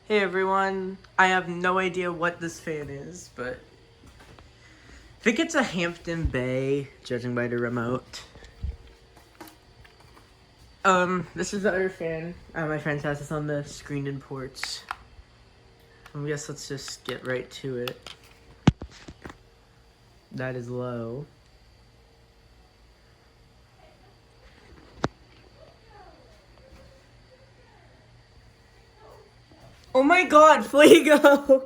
Hey everyone, I have no idea what this fan is, but I think it's a Hampton Bay, judging by the remote. This is the other fan. My friend has this on the screened-in ports. I guess let's just get right to it. That is low. Oh my god, Flago!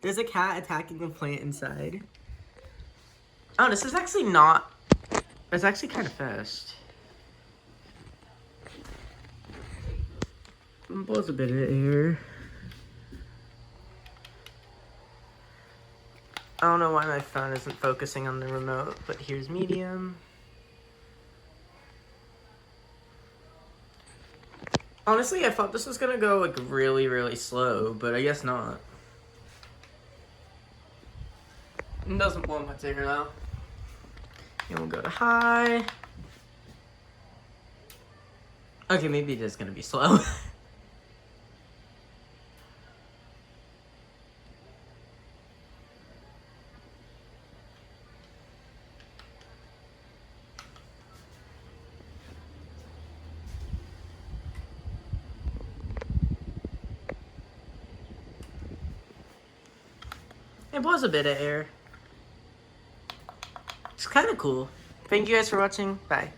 There's a cat attacking the plant inside. Oh, this is actually not... It's actually kind of fast. Blows a bit of air. I don't know why my phone isn't focusing on the remote, but here's medium. Honestly, I thought this was gonna go like really, really slow, but I guess not. It doesn't blow much air though. And we'll go to high. Okay, maybe it is gonna be slow. It blows a bit of air. It's kind of cool. Thank you guys for watching. Bye.